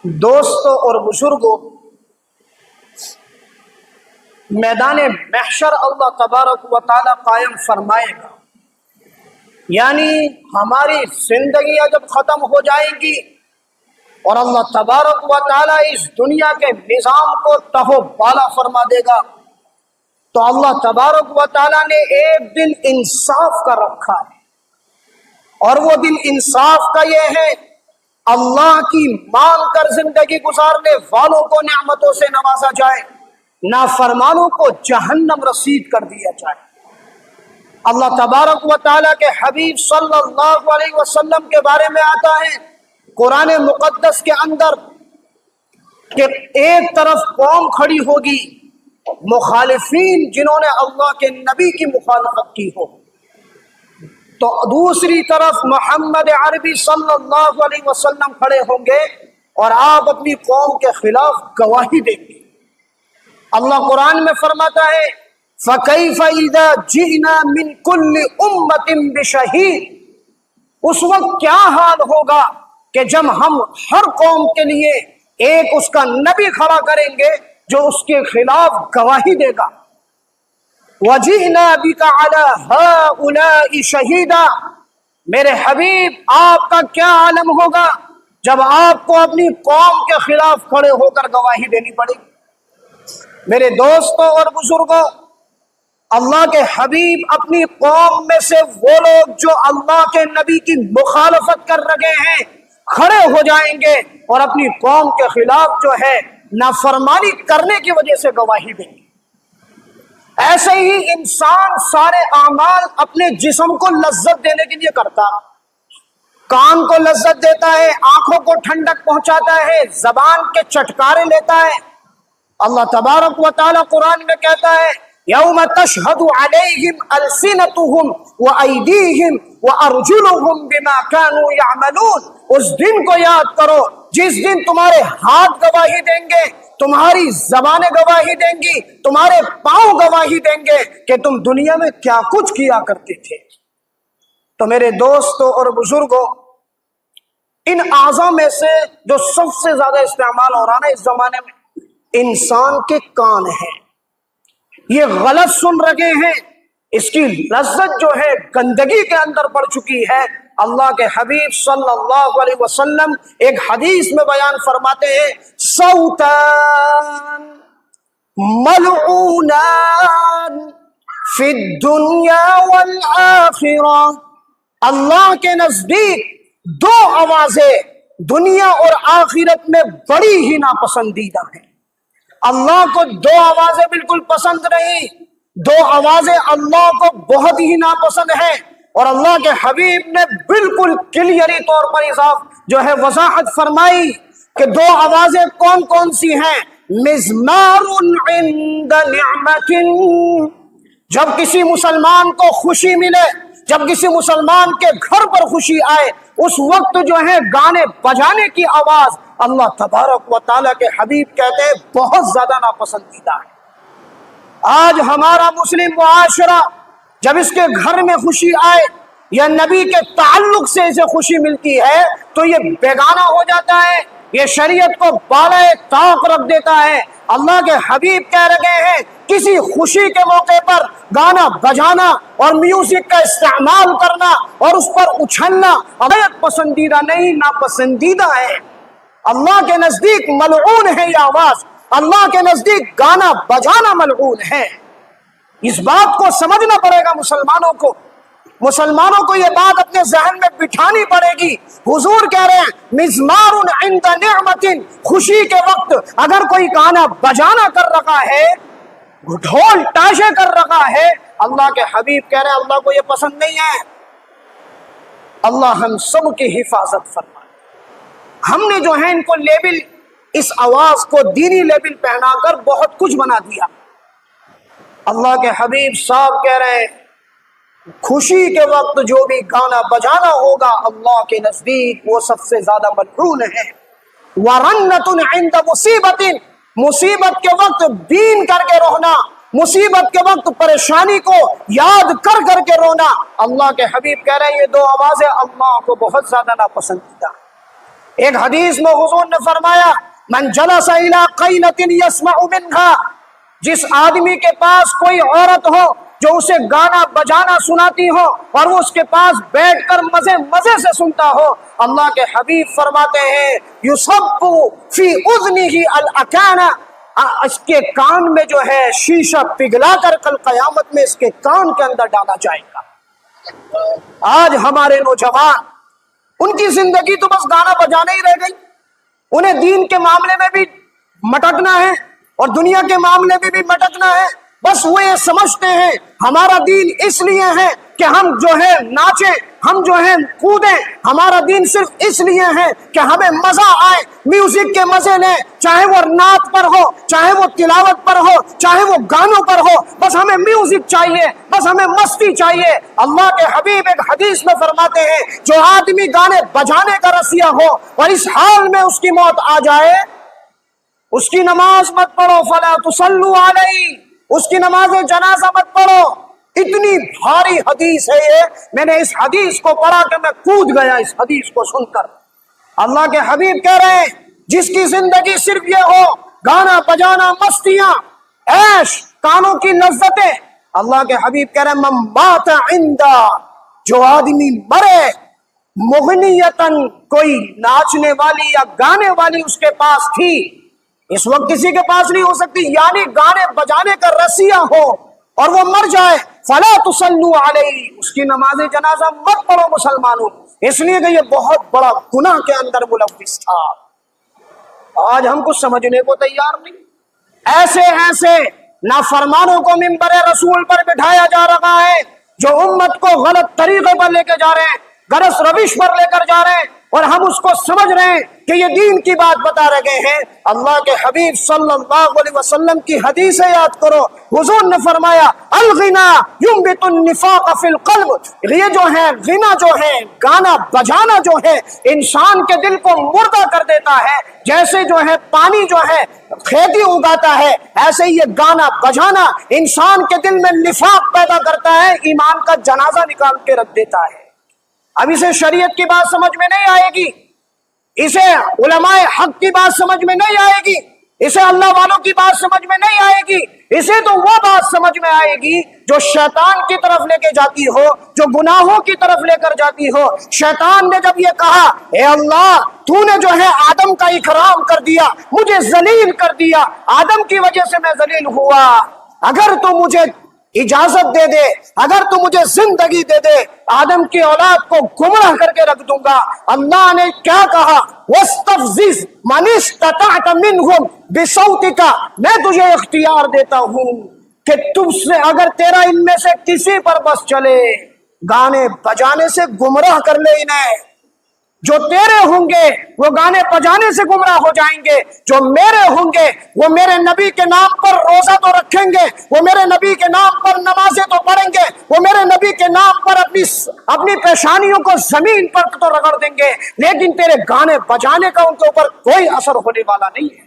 دوستوں اور بزرگوں، میدان محشر اللہ تبارک و تعالی قائم فرمائے گا، یعنی ہماری زندگیاں جب ختم ہو جائیں گی اور اللہ تبارک و تعالی اس دنیا کے نظام کو تہو بالا فرما دے گا، تو اللہ تبارک و تعالی نے ایک دن انصاف کا رکھا ہے، اور وہ دن انصاف کا یہ ہے اللہ کی مان کر زندگی گزارنے والوں کو نعمتوں سے نوازا جائے، نافرمانوں کو جہنم رسید کر دیا جائے۔ اللہ تبارک و تعالیٰ کے حبیب صلی اللہ علیہ وسلم کے بارے میں آتا ہے قرآن مقدس کے اندر کہ ایک طرف قوم کھڑی ہوگی مخالفین جنہوں نے اللہ کے نبی کی مخالفت کی ہو، تو دوسری طرف محمد عربی صلی اللہ علیہ وسلم کھڑے ہوں گے اور آپ اپنی قوم کے خلاف گواہی دیں گے۔ اللہ قرآن میں فرماتا ہے فَكَيْفَ إِذَا جِئْنَا مِن كُلِّ أُمَّةٍ بِشَهِيدٍ، اس وقت کیا حال ہوگا کہ جب ہم ہر قوم کے لیے ایک اس کا نبی کھڑا کریں گے جو اس کے خلاف گواہی دے گا۔ وَجِئْنَا بِكَ عَلَى هَؤُلَاءِ شَهِيدًا، میرے حبیب آپ کا کیا عالم ہوگا جب آپ کو اپنی قوم کے خلاف کھڑے ہو کر گواہی دینی پڑے گی۔ میرے دوستوں اور بزرگوں، اللہ کے حبیب اپنی قوم میں سے وہ لوگ جو اللہ کے نبی کی مخالفت کر رہے ہیں کھڑے ہو جائیں گے اور اپنی قوم کے خلاف جو ہے نافرمانی کرنے کی وجہ سے گواہی دیں گے۔ ایسے ہی انسان سارے اعمال اپنے جسم کو لذت دینے کے لیے کرتا، کان کو لذت دیتا ہے، آنکھوں کو ٹھنڈک پہنچاتا ہے، زبان کے چٹکارے لیتا ہے۔ اللہ تبارک و تعالی قرآن میں کہتا ہے یوم تشہد علیہم السنتہم وایدیہم وارجلہم بما کانوا یعملون، اس دن کو یاد کرو جس دن تمہارے ہاتھ گواہی دیں گے، تمہاری زبانیں گواہی دیں گی، تمہارے پاؤں گواہی دیں گے کہ تم دنیا میں کیا کچھ کیا کرتے تھے۔ تو میرے دوستوں اور بزرگوں، ان اعضاء میں سے جو سب سے زیادہ استعمال ہو رہا ہے اس زمانے میں انسان کے کان ہیں۔ یہ غلط سن رہے ہیں، اس کی لذت جو ہے گندگی کے اندر پڑ چکی ہے۔ اللہ کے حبیب صلی اللہ علیہ وسلم ایک حدیث میں بیان فرماتے ہیں صوتان ملعونان فی الدنیا والآخرہ، اللہ کے نزدیک دو آوازیں دنیا اور آخرت میں بڑی ہی ناپسندیدہ ہیں۔ اللہ کو دو آوازیں بالکل پسند نہیں، دو آوازیں اللہ کو بہت ہی ناپسند ہیں، اور اللہ کے حبیب نے بالکل کلیئری طور پر جو ہے وضاحت فرمائی کہ دو آوازیں کون کون سی ہیں۔ مزمار عند نعمت، جب کسی مسلمان کو خوشی ملے، جب کسی مسلمان کے گھر پر خوشی آئے، اس وقت جو ہے گانے بجانے کی آواز اللہ تبارک و تعالیٰ کے حبیب کہتے ہیں بہت زیادہ ناپسندیدہ ہے۔ آج ہمارا مسلم معاشرہ جب اس کے گھر میں خوشی آئے یا نبی کے تعلق سے اسے خوشی ملتی ہے تو یہ بیگانہ ہو جاتا ہے، یہ شریعت کو بالائے طاق رکھ دیتا ہے۔ اللہ کے حبیب کہہ رہے ہیں کسی خوشی کے موقع پر گانا بجانا اور میوزک کا استعمال کرنا اور اس پر اچھلنا غیر پسندیدہ نہیں، ناپسندیدہ ہے۔ اللہ کے نزدیک ملعون ہے یہ آواز، اللہ کے نزدیک گانا بجانا ملعون ہے۔ اس بات کو سمجھنا پڑے گا مسلمانوں کو یہ بات اپنے ذہن میں بٹھانی پڑے گی۔ حضور کہہ رہے ہیں مزمار عند نعمت، خوشی کے وقت اگر کوئی گانا بجانا کر رکھا ہے، ڈھول تاشے کر رکھا ہے، اللہ کے حبیب کہہ رہے ہیں اللہ کو یہ پسند نہیں ہے۔ اللہ ہم سب کی حفاظت فرمائے۔ ہم نے جو ہے ان کو لیبل، اس آواز کو دینی لیبل پہنا کر بہت کچھ بنا دیا۔ اللہ کے حبیب صاحب کہہ رہے ہیں خوشی کے وقت جو بھی گانا بجانا ہوگا اللہ کے نزدیک وہ سب سے زیادہ ملعون ہے۔ وَرَنَّةٌ عِنْدَ مُصِيبَةٍ، مصیبت کے وقت بین کر کے رونا، مصیبت کے وقت پریشانی کو یاد کر کر کے رونا، اللہ کے حبیب کہہ رہے ہیں یہ دو آوازیں اللہ کو بہت زیادہ ناپسندیدہ۔ ایک حدیث میں حضور نے فرمایا من جلس الی قینۃ یسمع منھا، جس آدمی کے پاس کوئی عورت ہو جو اسے گانا بجانا سناتی ہو اور وہ اس کے پاس بیٹھ کر مزے مزے سے سنتا ہو، اللہ کے حبیب فرماتے ہیں یصب فی اذنہ الاکانہ، اس کے کان میں جو ہے شیشہ پگھلا کر کل قیامت میں اس کے کان کے اندر ڈالا جائے گا۔ آج ہمارے نوجوان، ان کی زندگی تو بس گانا بجانا ہی رہ گئی، انہیں دین کے معاملے میں بھی مٹکنا ہے اور دنیا کے معاملے میں بھی مٹکنا ہے۔ بس وہ یہ سمجھتے ہیں ہمارا دین اس لیے ہے کہ ہم جو ہے ناچیں، ہم جو ہے کودیں، ہمارا دین صرف اس لیے ہے کہ ہمیں مزہ آئے، میوزک کے مزے لیں، چاہے وہ نعت پر ہو، چاہے وہ تلاوت پر ہو، چاہے وہ گانوں پر ہو، بس ہمیں میوزک چاہیے، بس ہمیں مستی چاہیے۔ اللہ کے حبیب ایک حدیث میں فرماتے ہیں جو آدمی گانے بجانے کا رسیہ ہو اور اس حال میں اس کی موت آ جائے، اس کی نماز مت پڑھو، فلا تصلوا علیہ، اس کی نماز جنازہ مت پڑھو۔ اتنی بھاری حدیث ہے یہ، میں نے اس حدیث کو پڑھا کہ میں کود گیا اس حدیث کو سن کر۔ اللہ کے حبیب کہہ رہے ہیں جس کی زندگی صرف یہ ہو گانا بجانا، مستیاں، عیش، کانوں کی لذتیں، اللہ کے حبیب کہہ رہے ہیں من مات عندہ، جو آدمی مرے مغنیتن، کوئی ناچنے والی یا گانے والی اس کے پاس تھی، اس وقت کسی کے پاس نہیں ہو سکتی، یعنی گانے بجانے کا رسیہ ہو اور وہ مر جائے، فلا تصلوا علیہ، اس کی نماز جنازہ مت پڑھو مسلمانوں، اس لیے کہ یہ بہت بڑا گناہ کے اندر ملوث تھا۔ آج ہم کچھ سمجھنے کو تیار نہیں، ایسے ایسے نافرمانوں کو منبر رسول پر بٹھایا جا رہا ہے جو امت کو غلط طریقے پر لے کے جا رہے ہیں، غلط روش پر لے کر جا رہے ہیں، اور ہم اس کو سمجھ رہے ہیں کہ یہ دین کی بات بتا رہے ہیں۔ اللہ کے حبیب صلی اللہ علیہ وسلم کی حدیث یاد کرو، حضور نے فرمایا الغنا ينبت النفاق فی القلب، یہ جو ہے غنا جو ہے، گانا بجانا جو ہے، انسان کے دل کو مردہ کر دیتا ہے، جیسے جو ہے پانی جو ہے کھیتی اگاتا ہے، ایسے یہ گانا بجانا انسان کے دل میں نفاق پیدا کرتا ہے، ایمان کا جنازہ نکال کے رکھ دیتا ہے۔ اب اسے شریعت کی بات سمجھ میں نہیں آئے گی، اسے علماء حق کی بات سمجھ میں نہیں آئے گی، اسے اللہ والوں کی بات سمجھ میں نہیں آئے گی، اسے تو وہ بات سمجھ میں آئے گی جو شیطان کی طرف لے کے جاتی ہو، جو گناہوں کی طرف لے کر جاتی ہو۔ شیطان نے جب یہ کہا اے اللہ تو نے جو ہے آدم کا اکرام کر دیا، مجھے ذلیل کر دیا، آدم کی وجہ سے میں ذلیل ہوا، اگر تو مجھے اجازت دے دے، اگر تو مجھے زندگی دے دے، آدم کی اولاد کو گمراہ کر کے رکھ دوں گا۔ اللہ نے کیا کہا وَاسْتَفْزِزْ مَنِ اسْتَطَعْتَ مِنْهُمْ بِصَوْتِكَ، میں تجھے اختیار دیتا ہوں کہ تم سے اگر تیرا ان میں سے کسی پر بس چلے، گانے بجانے سے گمراہ کر لے انہیں، جو تیرے ہوں گے وہ گانے بجانے سے گمراہ ہو جائیں گے، جو میرے ہوں گے وہ میرے نبی کے نام پر روزہ تو رکھیں گے، وہ میرے نبی کے نام پر نمازیں تو پڑھیں گے، وہ میرے نبی کے نام پر اپنی پیشانیوں کو زمین پر تو رگڑ دیں گے، لیکن تیرے گانے بجانے کا ان کے اوپر کوئی اثر ہونے والا نہیں ہے۔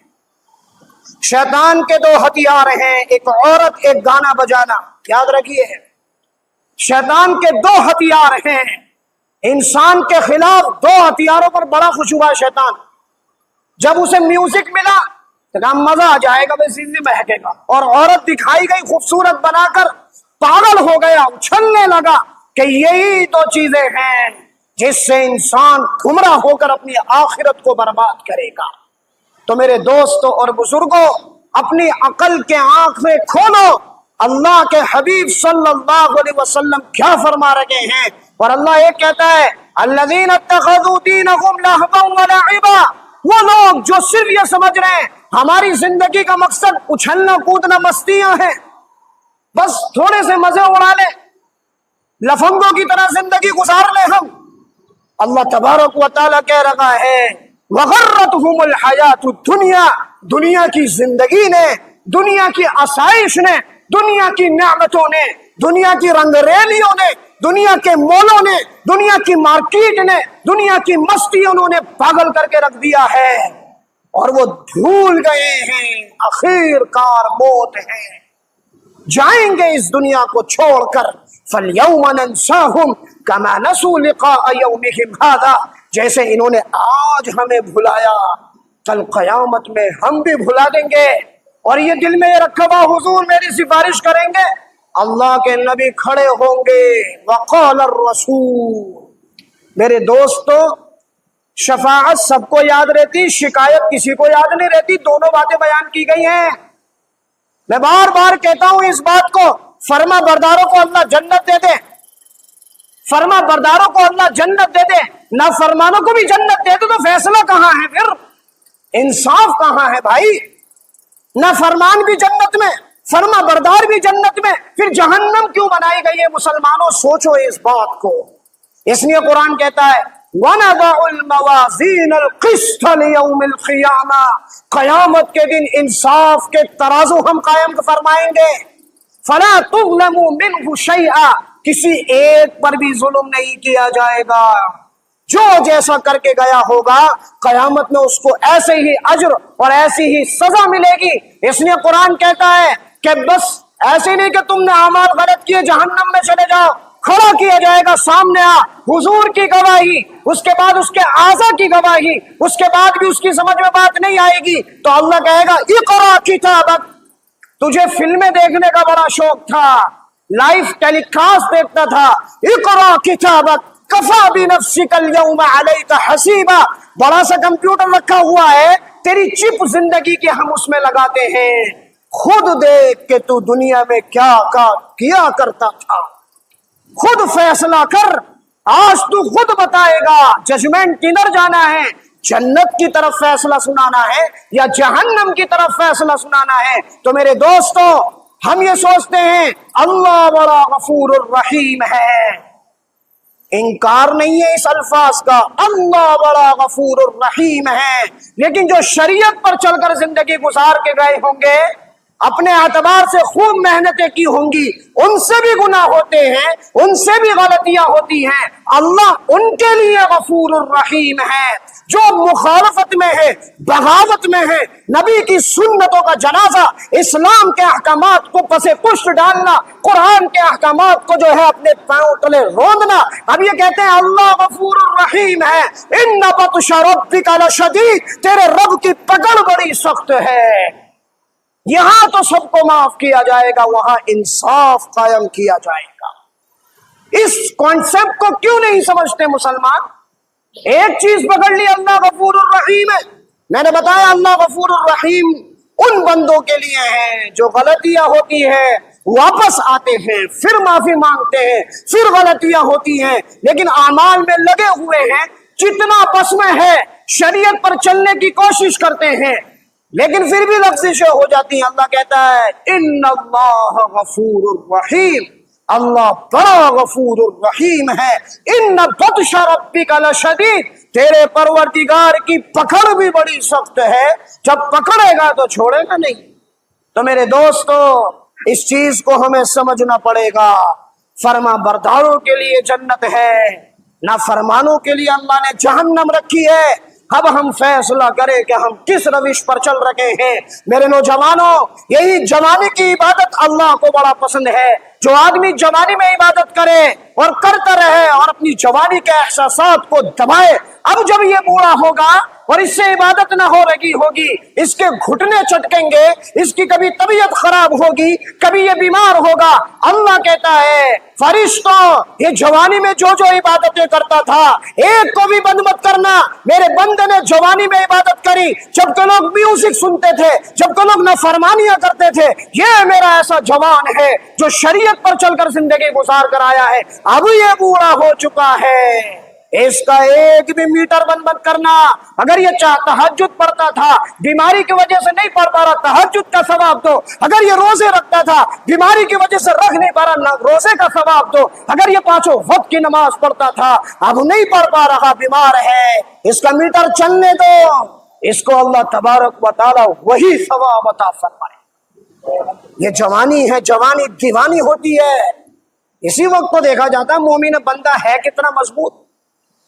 شیطان کے دو ہتھیار ہیں، ایک عورت، ایک گانا بجانا، یاد رکھیے، شیطان کے دو ہتھیار ہیں۔ انسان کے خلاف دو ہتھیاروں پر بڑا خوش ہوا شیطان، جب اسے میوزک ملا تو کہا مزہ آ جائے گا، بس زندگی مہکے گا، اور عورت دکھائی گئی خوبصورت بنا کر پاگل ہو گیا، اچھلنے لگا کہ یہی تو چیزیں ہیں جس سے انسان گمراہ ہو کر اپنی آخرت کو برباد کرے گا۔ تو میرے دوستوں اور بزرگوں، اپنی عقل کے آنکھیں کھولو، اللہ کے حبیب صلی اللہ علیہ وسلم کیا فرما رہے ہیں، اور اللہ یہ کہتا ہے الذین اتخذوا دینہم لہوا ولعبا، وہ لوگ جو صرف یہ سمجھ رہے ہیں ہماری زندگی کا مقصد اچھلنا کودنا مستیاں ہیں، بس تھوڑے سے مزے اڑا لیں، لفنگوں کی طرح زندگی گزار لیں ہم۔ اللہ تبارک و تعالیٰ کہہ رہا ہے وغرتہم الحیات الدنیا، دنیا کی زندگی نے، دنیا کی آسائش نے، دنیا کی نعمتوں نے، دنیا کی رنگ ریلیوں نے، دنیا کے مولوں نے، دنیا کی مارکیٹ نے، دنیا کی مستی انہوں نے پاگل کر کے رکھ دیا ہے، اور وہ بھول گئے ہیں آخر کار موت ہے، جائیں گے اس دنیا کو چھوڑ کر۔ فَالْيَوْمَ نَنْسَاهُمْ كَمَا نَسُوا لِقَاءَ يَوْمِهِمْ هَذَا، جیسے انہوں نے آج ہمیں بھلایا کل قیامت میں ہم بھی بھلا دیں گے. اور یہ دل میں یہ رکھا ہوا حضور میری سفارش کریں گے, اللہ کے نبی کھڑے ہوں گے وقال الرسول. میرے دوستو شفاعت سب کو یاد رہتی, شکایت کسی کو یاد نہیں رہتی. دونوں باتیں بیان کی گئی ہیں. میں بار بار کہتا ہوں اس بات کو, فرما برداروں کو اللہ جنت دے دے, فرما برداروں کو اللہ جنت دے دے, نہ فرمانوں کو بھی جنت دے دے, تو فیصلہ کہاں ہے پھر؟ انصاف کہاں ہے بھائی؟ نہ فرمان بھی جنت میں, فرما بردار بھی جنت میں, پھر جہنم کیوں بنائی گئی ہے؟ مسلمانوں سوچو اس بات کو. اس لیے قرآن کہتا ہے وَنَضَعُ الْمَوَازِينَ الْقِسْطَ لِيَوْمِ الْقِيَامَةِ, قیامت کے دن انصاف کے ترازو ہم قائم فرمائیں گے. فَلَا تُظْلَمُ مِنْهُ شَيْئًا, کسی ایک پر بھی ظلم نہیں کیا جائے گا. جو جیسا کر کے گیا ہوگا قیامت میں اس کو ایسے ہی اجر اور ایسی ہی سزا ملے گی. اس لیے قرآن کہتا ہے کہ بس ایسے نہیں کہ تم نے اعمال غلط کیے جہنم میں چلے جاؤ, کھڑا کیا جائے گا سامنے آ, حضور کی گواہی, اس کے بعد اس کے اعضا کی گواہی, اس کے بعد بھی اس کی سمجھ میں بات نہیں آئے گی تو اللہ کہے گا اقرا کتابک. تجھے فلمیں دیکھنے کا بڑا شوق تھا, لائیو ٹیلی کاسٹ دیکھتا تھا, اقرا کتابک کفا بنفسک اليوم علیک حسیبا. بڑا سا کمپیوٹر رکھا ہوا ہے, تیری چپ زندگی کے ہم اس میں لگاتے ہیں, خود دیکھ کہ تو دنیا میں کیا کیا کرتا تھا, خود فیصلہ کر. آج تو خود بتائے گا ججمنٹ کدھر جانا ہے, جنت کی طرف فیصلہ سنانا ہے یا جہنم کی طرف فیصلہ سنانا ہے. تو میرے دوستو ہم یہ سوچتے ہیں اللہ بڑا غفور الرحیم ہے, انکار نہیں ہے اس الفاظ کا, اللہ بڑا غفور الرحیم ہے. لیکن جو شریعت پر چل کر زندگی گزار کے گئے ہوں گے, اپنے اعتبار سے خوب محنتیں کی ہوں گی, ان سے بھی گناہ ہوتے ہیں, ان سے بھی غلطیاں ہوتی ہیں, اللہ ان کے لیے غفور الرحیم ہے. جو مخالفت میں ہے, بغاوت میں ہے, نبی کی سنتوں کا جنازہ, اسلام کے احکامات کو پسے پشت ڈالنا, قرآن کے احکامات کو جو ہے اپنے پاؤں تلے روندنا, اب یہ کہتے ہیں اللہ غفور الرحیم ہے. ان بطش ربک لشدید, تیرے رب کی پکڑ بڑی سخت ہے. یہاں تو سب کو معاف کیا جائے گا, وہاں انصاف قائم کیا جائے گا. اس کانسیپٹ کو کیوں نہیں سمجھتے مسلمان؟ ایک چیز پکڑ لی, اللہ غفور الرحیم ہے. میں نے بتایا اللہ غفور الرحیم ان بندوں کے لیے ہے جو غلطیاں ہوتی ہیں واپس آتے ہیں, پھر معافی مانگتے ہیں, پھر غلطیاں ہوتی ہیں لیکن اعمال میں لگے ہوئے ہیں, جتنا بس میں ہے شریعت پر چلنے کی کوشش کرتے ہیں, لیکن پھر بھی لغزشیں ہو جاتی ہیں. اللہ کہتا ہے ان اللہ غفور الرحیم, اللہ بڑا غفور الرحیم ہے. ان بطش ربک لشدید, تیرے پروردگار کی پکڑ بھی بڑی سخت ہے, جب پکڑے گا تو چھوڑے گا نہیں. تو میرے دوستو اس چیز کو ہمیں سمجھنا پڑے گا. فرما برداروں کے لیے جنت ہے, نہ فرمانوں کے لیے اللہ نے جہنم رکھی ہے. اب ہم فیصلہ کریں کہ ہم کس روش پر چل رہے ہیں. میرے نوجوانوں, یہی جوانی کی عبادت اللہ کو بڑا پسند ہے. جو آدمی جوانی میں عبادت کرے اور کرتا رہے اور اپنی جوانی کے احساسات کو دبائے, اب جب یہ بوڑھا ہوگا اور اس سے عبادت نہ ہو رہی ہوگی, اس کے گھٹنے چٹکیں گے, اس کی کبھی طبیعت خراب ہوگی, کبھی یہ بیمار ہوگا. اللہ کہتا ہے فرشتوں, یہ جوانی میں جو جو عبادتیں کرتا تھا ایک کو بھی بند مت کرنا. میرے بندے نے جوانی میں عبادت کری جب کہ لوگ میوزک سنتے تھے, جب کہ لوگ نافرمانیاں کرتے تھے. یہ میرا ایسا جوان ہے جو شریعت پر چل کر زندگی گزار کر آیا ہے, اب یہ بوڑھا ہو چکا ہے, اس کا ایک بھی میٹر بند مت کرنا. اگر یہ تہجد پڑھتا تھا, بیماری کی وجہ سے نہیں پڑھ پا رہا, تہجد کا ثواب دو. اگر یہ روزے رکھتا تھا, بیماری کی وجہ سے رکھ نہیں پا رہا, روزے کا ثواب دو. اگر یہ 5 وقت کی نماز پڑھتا تھا, اب نہیں پڑھ پا رہا, بیمار ہے, اس کا میٹر چلنے دو. اس کو اللہ تبارک و تعالی وہی ثواب عطا فرمائے. یہ جوانی ہے, جوانی دیوانی ہوتی ہے, اسی وقت کو دیکھا جاتا ہے مومن بندہ ہے کتنا مضبوط.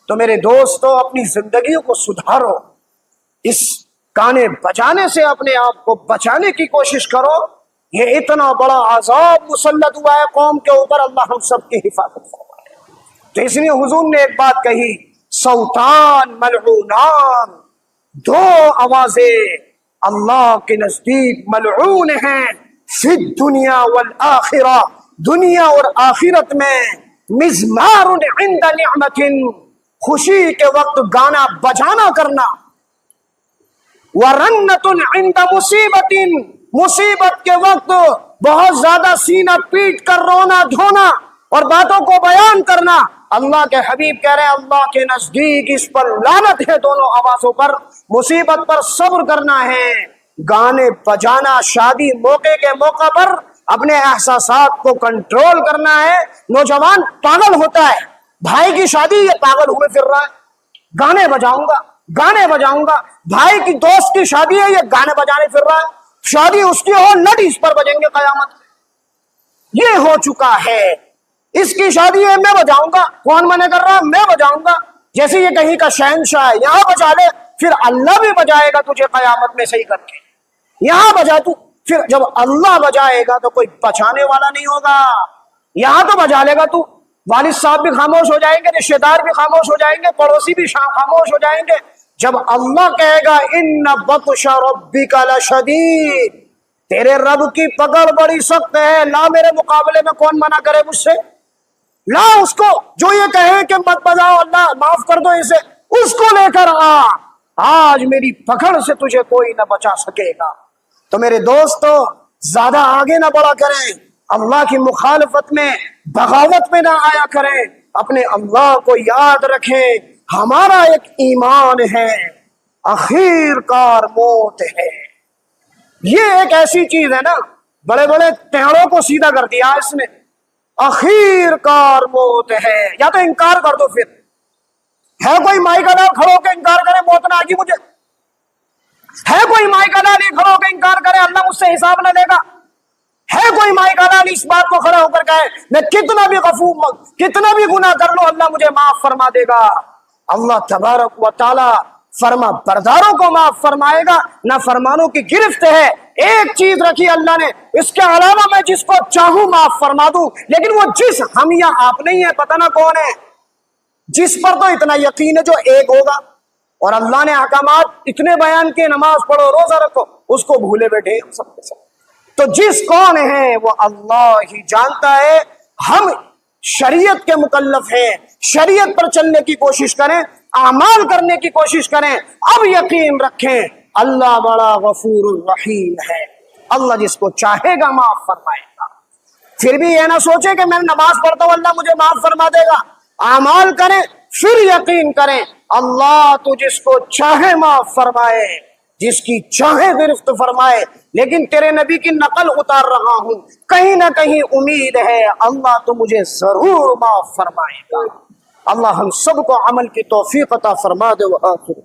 تو میرے دوستو اپنی زندگیوں کو سدھارو, اس گانے بجانے سے اپنے آپ کو بچانے کی کوشش کرو. یہ اتنا بڑا عذاب مسلط ہوا ہے قوم کے اوپر, اللہ ہم سب کی حفاظت فرمائے. تو اس لیے حضور نے ایک بات کہی, صوتان ملعونان، دو آوازیں اللہ کے نزدیک ملعون ہیں، فی الدنیا والآخرہ، دنیا اور آخرت میں، مزمار عند نعمت، خوشی کے وقت گانا بجانا کرنا، ورنت عند مصیبت، مصیبت کے وقت بہت زیادہ سینہ پیٹ کر رونا دھونا اور باتوں کو بیان کرنا۔ اللہ کے حبیب کہہ رہے ہیں اللہ کے نزدیک اس پر لعنت ہے، دونوں آوازوں پر، مصیبت پر صبر کرنا ہے، گانے بجانا، شادی موقع کے موقع پر اپنے احساسات کو کنٹرول کرنا ہے۔ نوجوان پاگل ہوتا ہے، بھائی کی شادی یہ پاگل ہوئے پھر رہا ہے، گانے بجاؤں گا گانے بجاؤں گا، بھائی کی دوست کی شادی ہے یہ گانے بجانے پھر رہا ہے، شادی اس کی ہو نٹ اس پر بجیں گے قیامت میں۔ یہ ہو چکا ہے، اس کی شادی ہے میں بجاؤں گا، کون منع کر رہا میں بجاؤں گا، جیسے یہ کہیں کا شہنشاہ ہے، یہاں بجا لے پھر اللہ بھی بجائے گا تجھے قیامت میں صحیح کر کے، یہاں بجا تو، پھر جب اللہ بجائے گا تو کوئی بچانے والا نہیں ہوگا۔ یہاں تو بجا لے گا تو، والد صاحب بھی خاموش ہو جائیں گے، رشتے دار بھی خاموش ہو جائیں گے، پڑوسی بھی خاموش ہو جائیں گے۔ جب اللہ کہے گا ان بطش ربک لشدید، تیرے رب کی پکڑ بڑی سخت ہے، لا میرے مقابلے میں کون منع کرے مجھ سے، لا اس کو جو یہ کہے کہ مت بجاؤ اللہ معاف کر دو اسے، اس کو لے کر آ، آج میری پکڑ سے تجھے کوئی نہ بچا سکے گا۔ تو میرے دوستو زیادہ آگے نہ بڑھا کریں، اللہ کی مخالفت میں بغاوت میں نہ آیا کریں، اپنے اللہ کو یاد رکھیں، ہمارا ایک ایمان ہے، اخیر کار موت ہے۔ یہ ایک ایسی چیز ہے نا، بڑے بڑے ٹیڑوں کو سیدھا کر دیا اس نے، اخیر کار موت ہے، یا تو انکار کر دو، پھر ہے کوئی مائی کا نام کھڑو کے انکار کرے موت نہ آگی مجھے، ہے کوئی مائی کا نام کھڑو کے انکار کرے اللہ مجھ سے حساب نہ لے گا، ہے کوئی مائی کا نام اس بات کو کھڑا ہو کر کہے میں کتنا بھی غفور کتنا بھی گناہ کر لو اللہ مجھے معاف فرما دے گا۔ اللہ تبارک و تعالی فرما برداروں کو معاف فرمائے گا، نہ فرمانوں کی گرفت ہے۔ ایک چیز رکھی اللہ نے، اس کے علاوہ میں جس کو چاہوں معاف فرما دوں، لیکن وہ جس ہم یا آپ نہیں ہے، پتہ نہ کون ہے، جس پر تو اتنا یقین ہے جو ایک ہوگا، اور اللہ نے احکامات اتنے بیان کے، نماز پڑھو روزہ رکھو، اس کو بھولے بیٹھے سب کے سب۔ تو جس کون ہے وہ اللہ ہی جانتا ہے، ہم شریعت کے مکلف ہیں، شریعت پر چلنے کی کوشش کریں، اعمال کرنے کی کوشش کریں، اب یقین رکھیں اللہ بڑا غفور الرحیم ہے، اللہ جس کو چاہے گا معاف فرمائے گا۔ پھر بھی یہ نہ سوچے کہ میں نماز پڑھتا ہوں اللہ مجھے معاف فرما دے گا، اعمال کریں پھر یقین کریں اللہ تو جس کو چاہے معاف فرمائے، جس کی چاہے گرفت فرمائے، لیکن تیرے نبی کی نقل اتار رہا ہوں، کہیں نہ کہیں امید ہے اللہ تو مجھے ضرور معاف فرمائے گا۔ اللہ ہم سب کو عمل کی توفیق عطا فرما دے۔ وآخر